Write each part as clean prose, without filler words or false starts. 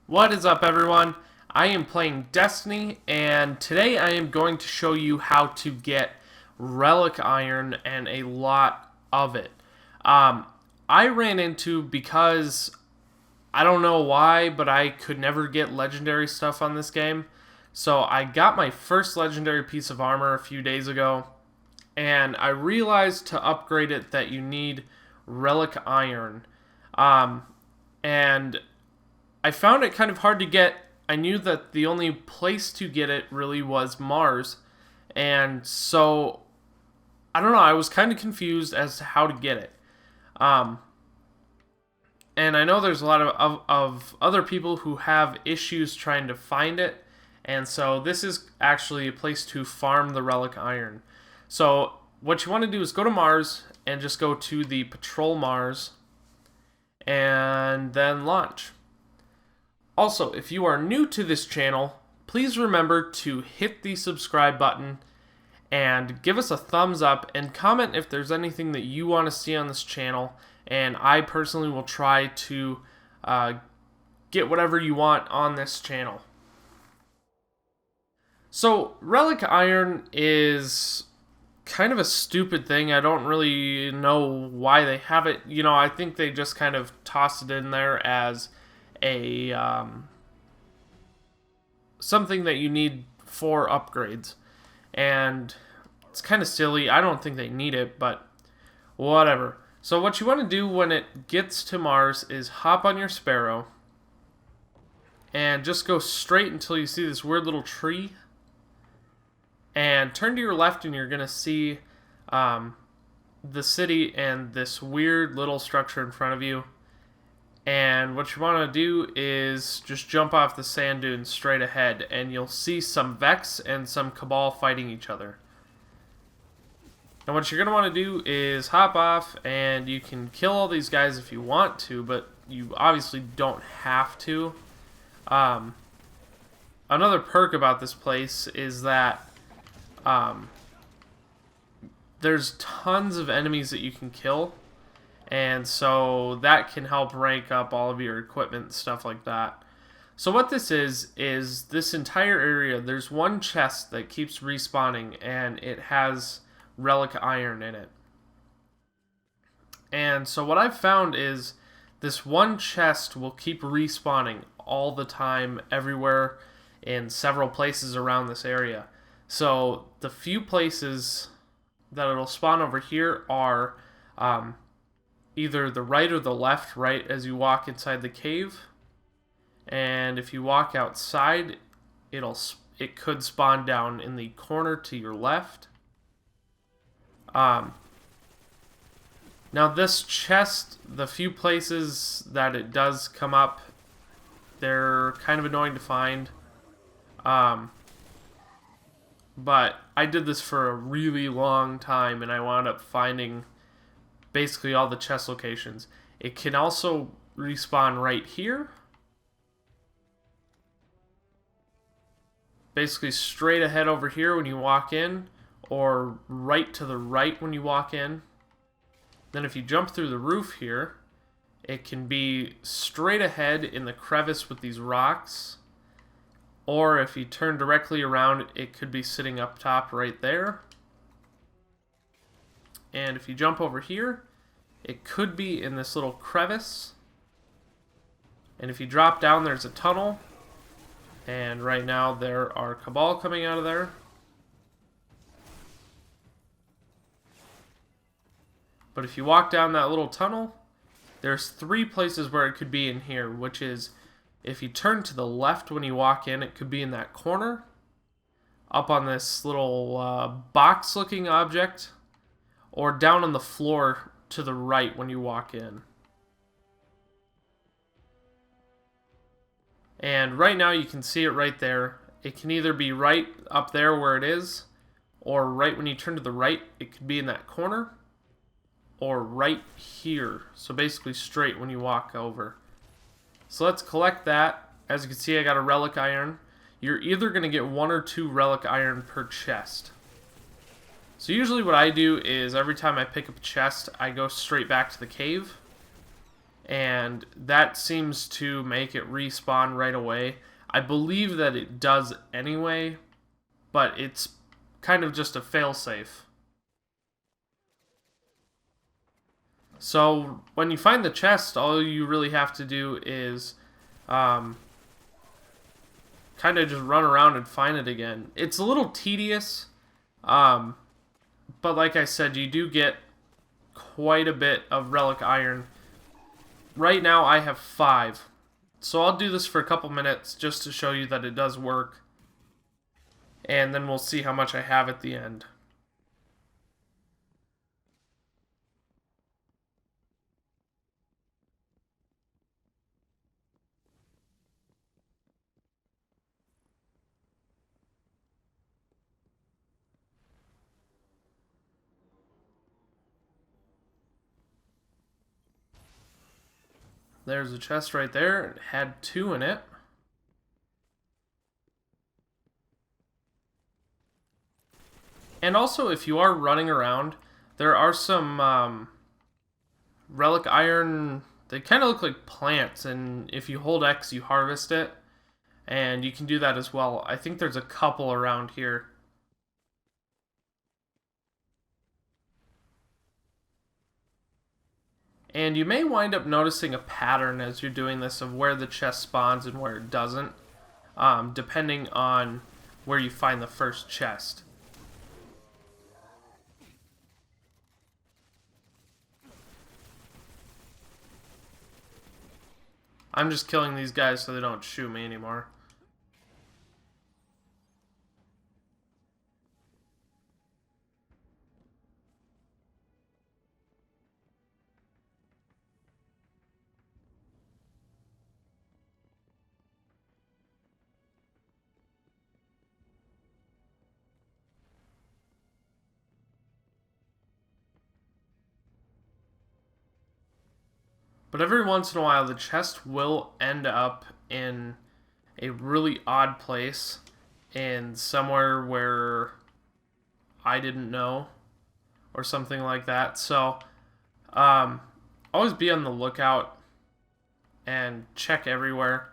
What is up, everyone? I am playing Destiny, and today I am going to show you how to get Relic Iron and a lot of it. I ran into, because I don't know why, but I could never get legendary stuff on this game. So I got my first legendary piece of armor a few days ago, and I realized to upgrade it that you need Relic Iron. And I found it kind of hard to get. I knew that the only place to get it really was Mars. And so, I don't know, I was kind of confused as to how to get it. And I know there's a lot of other people who have issues trying to find it. And so this is actually a place to farm the Relic Iron. So what you want to do is go to Mars and just go to the Patrol Mars and then launch. Also, if you are new to this channel, please remember to hit the subscribe button and give us a thumbs up and comment if there's anything that you want to see on this channel, and I personally will try to get whatever you want on this channel. So, Relic Iron is kind of a stupid thing. I don't really know why they have it. You know, I think they just kind of tossed it in there as a something that you need for upgrades, and it's kind of silly. I don't think they need it, but whatever. So what you want to do when it gets to Mars is hop on your Sparrow and just go straight until you see this weird little tree, and turn to your left and you're gonna see the city and this weird little structure in front of you. And what you want to do is just jump off the sand dunes straight ahead, and you'll see some Vex and some Cabal fighting each other. And what you're going to want to do is hop off, and you can kill all these guys if you want to, but you obviously don't have to. Another perk about this place is that there's tons of enemies that you can kill. And so that can help rank up all of your equipment and stuff like that. So what this is this entire area, there's one chest that keeps respawning, and it has Relic Iron in it. And so what I've found is this one chest will keep respawning all the time, everywhere, in several places around this area. So the few places that it'll spawn over here are either the right or the left, right as you walk inside the cave. And if you walk outside, it could spawn down in the corner to your left. Now this chest, the few places that it does come up, they're kind of annoying to find. But I did this for a really long time, and I wound up finding basically all the chest locations. It can also respawn right here. Basically straight ahead over here when you walk in, or right to the right when you walk in. Then if you jump through the roof here, it can be straight ahead in the crevice with these rocks. Or if you turn directly around, it could be sitting up top right there. And if you jump over here, it could be in this little crevice. And if you drop down, there's a tunnel. And right now there are Cabal coming out of there. But if you walk down that little tunnel, there's three places where it could be in here, which is if you turn to the left when you walk in, it could be in that corner, up on this little box-looking object, or down on the floor to the right when you walk in. And right now you can see it right there. It can either be right up there where it is, or right when you turn to the right, it could be in that corner, or right here. So basically straight when you walk over. So let's collect that. As you can see, I got a Relic Iron. You're either going to get 1 or 2 Relic Iron per chest. So usually what I do is every time I pick up a chest, I go straight back to the cave. and that seems to make it respawn right away. I believe that it does anyway, but it's kind of just a failsafe. So when you find the chest, all you really have to do is kind of just run around and find it again. It's a little tedious, but like I said, you do get quite a bit of Relic Iron. Right now I have 5. So I'll do this for a couple minutes just to show you that it does work. And then we'll see how much I have at the end. There's a chest right there. It had 2 in it. And also, if you are running around, there are some Relic Iron. They kind of look like plants, and if you hold X, you harvest it. And you can do that as well. I think there's a couple around here. And you may wind up noticing a pattern as you're doing this of where the chest spawns and where it doesn't, depending on where you find the first chest. I'm just killing these guys so they don't shoot me anymore. But every once in a while, the chest will end up in a really odd place, in somewhere where I didn't know, or something like that. So, always be on the lookout and check everywhere.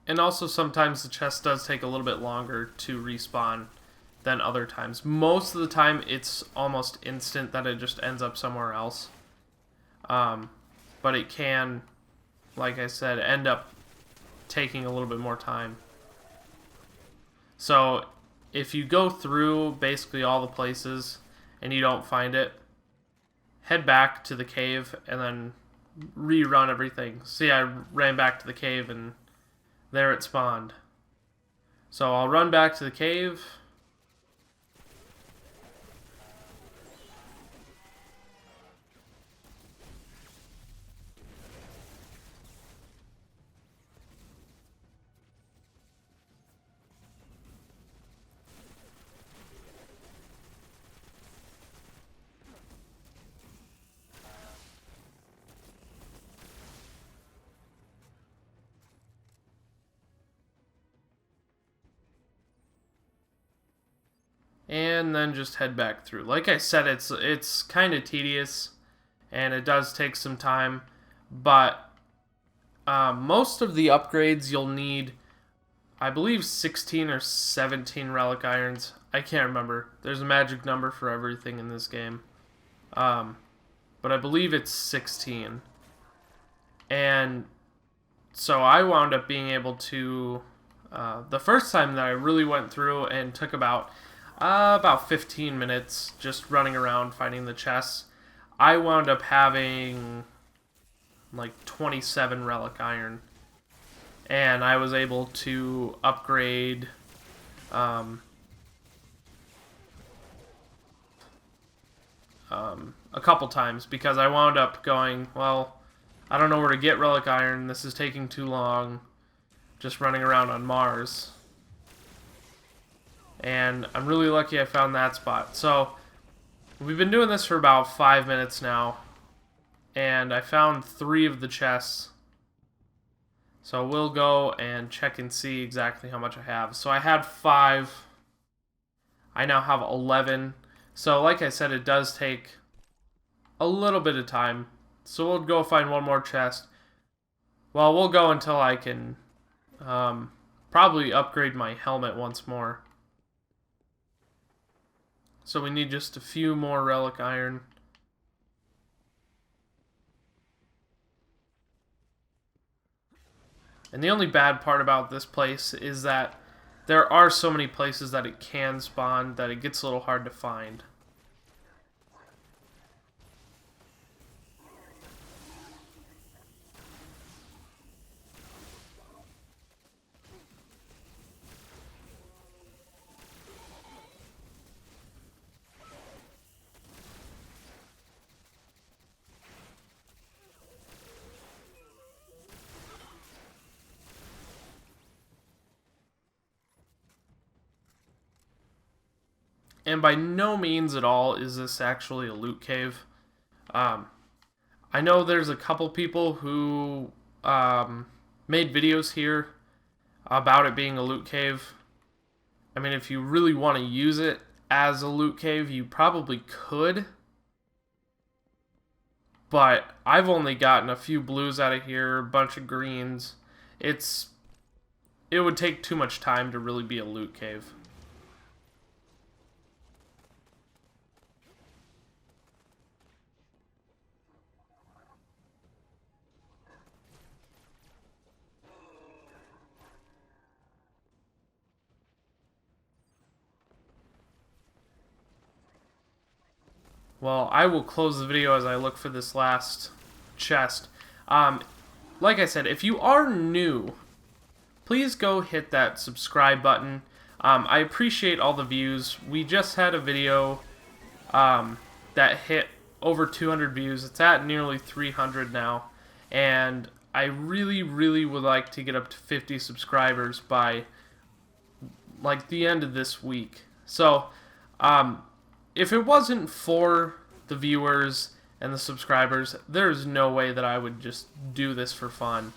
And also, sometimes the chest does take a little bit longer to respawn than other times. Most of the time, it's almost instant that it just ends up somewhere else. But it can, like I said, end up taking a little bit more time. So if you go through basically all the places and you don't find it, head back to the cave and then rerun everything. See, I ran back to the cave and there it spawned. So I'll run back to the cave. And then just head back through. Like I said, it's kind of tedious, and it does take some time, but most of the upgrades you'll need, I believe, 16 or 17 Relic Irons. I can't remember. There's a magic number for everything in this game. But I believe it's 16. And so I wound up being able to, the first time that I really went through and took about 15 minutes just running around finding the chests, I wound up having like 27 Relic Iron. And I was able to upgrade a couple times because I wound up going, well, I don't know where to get Relic Iron. This is taking too long just running around on Mars. And I'm really lucky I found that spot. So we've been doing this for about 5 minutes now, and I found 3 of the chests. So we'll go and check and see exactly how much I have. So I had 5. I now have 11. So like I said, it does take a little bit of time. So we'll go find one more chest. Well, we'll go until I can probably upgrade my helmet once more. So we need just a few more Relic Iron. And the only bad part about this place is that there are so many places that it can spawn that it gets a little hard to find. And by no means at all is this actually a loot cave. I know there's a couple people who made videos here about it being a loot cave. I mean, if you really want to use it as a loot cave, you probably could. But I've only gotten a few blues out of here, a bunch of greens. It would take too much time to really be a loot cave. Well, I will close the video as I look for this last chest. Like I said, if you are new, please go hit that subscribe button. I appreciate all the views. We just had a video that hit over 200 views. It's at nearly 300 now. And I really, really would like to get up to 50 subscribers by like the end of this week. So, if it wasn't for the viewers and the subscribers, there's no way that I would just do this for fun.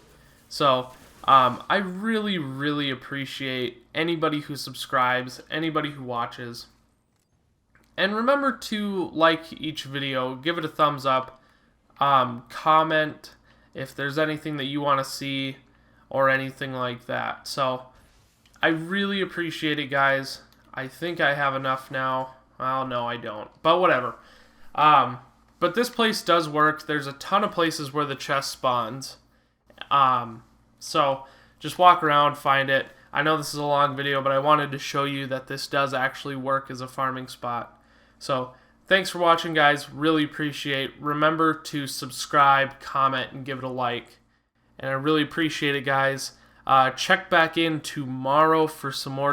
So, I really, really appreciate anybody who subscribes, anybody who watches. And remember to like each video, give it a thumbs up, comment if there's anything that you want to see or anything like that. So, I really appreciate it, guys. I think I have enough now. Well, no, I don't. But whatever. But this place does work. There's a ton of places where the chest spawns. So just walk around, find it. I know this is a long video, but I wanted to show you that this does actually work as a farming spot. So thanks for watching, guys. Really appreciate. Remember to subscribe, comment, and give it a like. And I really appreciate it, guys. Check back in tomorrow for some more